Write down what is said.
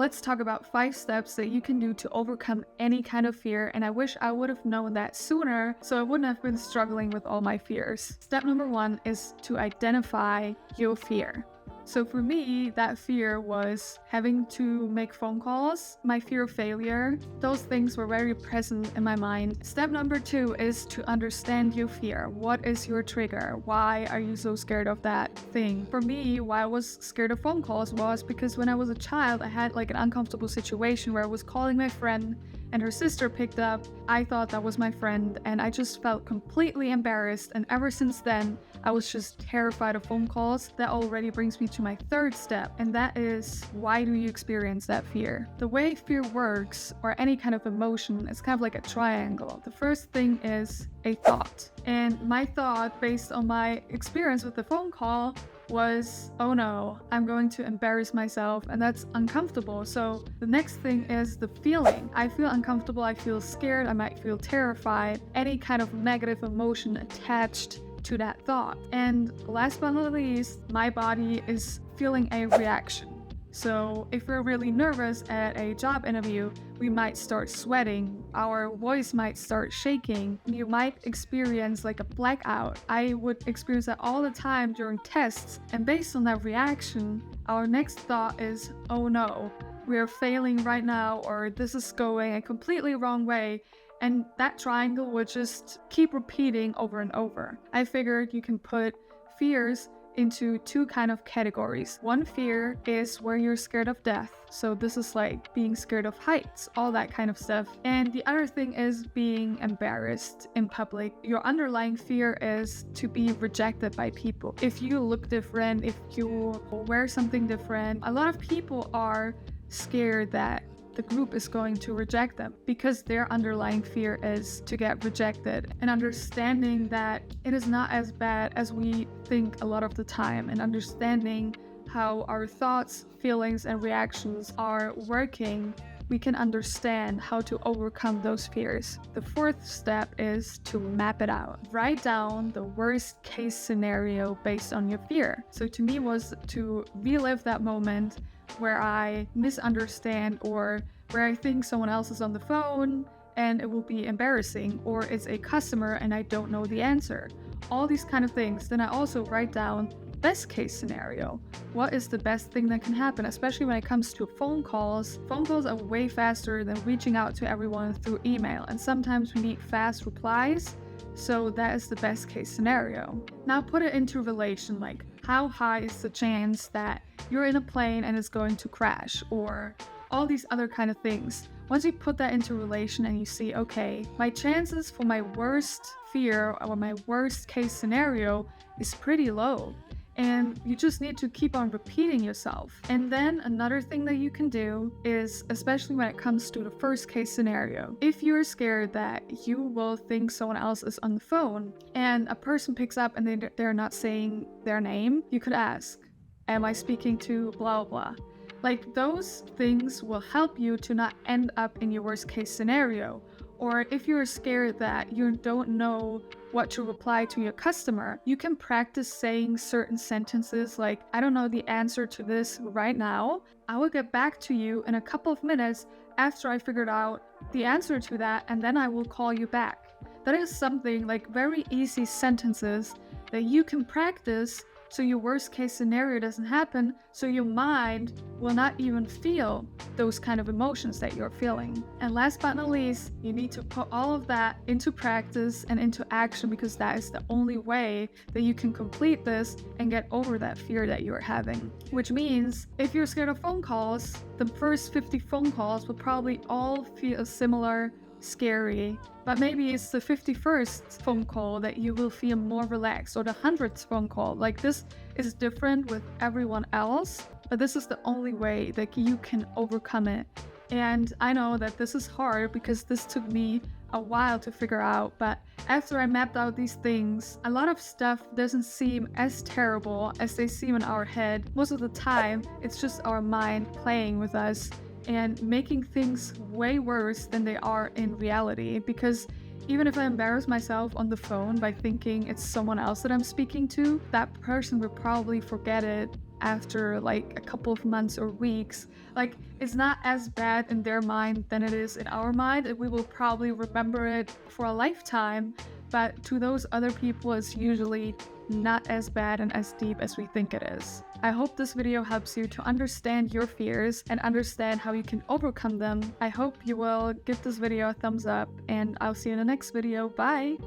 let's talk about 5 steps that you can do to overcome any kind of fear. And I wish I would have known that sooner, so I wouldn't have been struggling with all my fears. Step number 1 is to identify your fear. So for me, that fear was having to make phone calls, my fear of failure. Those things were very present in my mind. Step number 2 is to understand your fear. What is your trigger? Why are you so scared of that thing? For me, why I was scared of phone calls was because when I was a child, I had like an uncomfortable situation where I was calling my friend and her sister picked up. I thought that was my friend and I just felt completely embarrassed, and ever since then I was just terrified of phone calls. That already brings me to my 3rd step, and that is, why do you experience that fear? The way fear works, or any kind of emotion, is kind of like a triangle. The first thing is a thought, and my thought based on my experience with the phone call was, oh no, I'm going to embarrass myself, and that's uncomfortable. So the next thing is the feeling. I feel uncomfortable, I feel scared, I might feel terrified, any kind of negative emotion attached to that thought. And last but not least, my body is feeling a reaction. So if we're really nervous at a job interview, we might start sweating, our voice might start shaking, you might experience like a blackout. I would experience that all the time during tests, and based on that reaction, our next thought is, oh no, we're failing right now, or this is going a completely wrong way. And that triangle would just keep repeating over and over. I figured you can put fears into 2 kind of categories. One fear is where you're scared of death. So this is like being scared of heights, all that kind of stuff. And the other thing is being embarrassed in public. Your underlying fear is to be rejected by people. If you look different, if you wear something different, a lot of people are scared that the group is going to reject them because their underlying fear is to get rejected. And understanding that it is not as bad as we think a lot of the time, and understanding how our thoughts, feelings, and reactions are working, we can understand how to overcome those fears. The 4th step is to map it out. Write down the worst case scenario based on your fear. So to me was to relive that moment where I misunderstand, or where I think someone else is on the phone and it will be embarrassing, or it's a customer and I don't know the answer. All these kind of things. Then I also write down best case scenario. What is the best thing that can happen, especially when it comes to phone calls? Phone calls are way faster than reaching out to everyone through email, and sometimes we need fast replies. So that is the best case scenario. Now put it into relation, like how high is the chance that you're in a plane and it's going to crash, or all these other kind of things. Once you put that into relation and you see, okay, my chances for my worst fear or my worst case scenario is pretty low. And you just need to keep on repeating yourself. And then another thing that you can do is, especially when it comes to the first case scenario, if you're scared that you will think someone else is on the phone and a person picks up and they're not saying their name, you could ask, am I speaking to blah blah? Like, those things will help you to not end up in your worst case scenario. Or if you're scared that you don't know what to reply to your customer, you can practice saying certain sentences like, I don't know the answer to this right now. I will get back to you in a couple of minutes after I figured out the answer to that, and then I will call you back. That is something like very easy sentences that you can practice so your worst case scenario doesn't happen, so your mind will not even feel those kind of emotions that you're feeling. And last but not least, you need to put all of that into practice and into action, because that is the only way that you can complete this and get over that fear that you're having. Which means if you're scared of phone calls, the first 50 phone calls will probably all feel similar, scary, but maybe it's the 51st phone call that you will feel more relaxed, or the 100th phone call. Like, this is different with everyone else, but this is the only way that you can overcome it. And I know that this is hard because this took me a while to figure out, but after I mapped out these things, a lot of stuff doesn't seem as terrible as they seem in our head. Most of the time, it's just our mind playing with us and making things way worse than they are in reality. Because even if I embarrass myself on the phone by thinking it's someone else that I'm speaking to, that person will probably forget it after like a couple of months or weeks. Like, it's not as bad in their mind than it is in our mind, and we will probably remember it for a lifetime, but to those other people it's usually not as bad and as deep as we think it is. I hope this video helps you to understand your fears and understand how you can overcome them. I hope you will give this video a thumbs up, and I'll see you in the next video. Bye!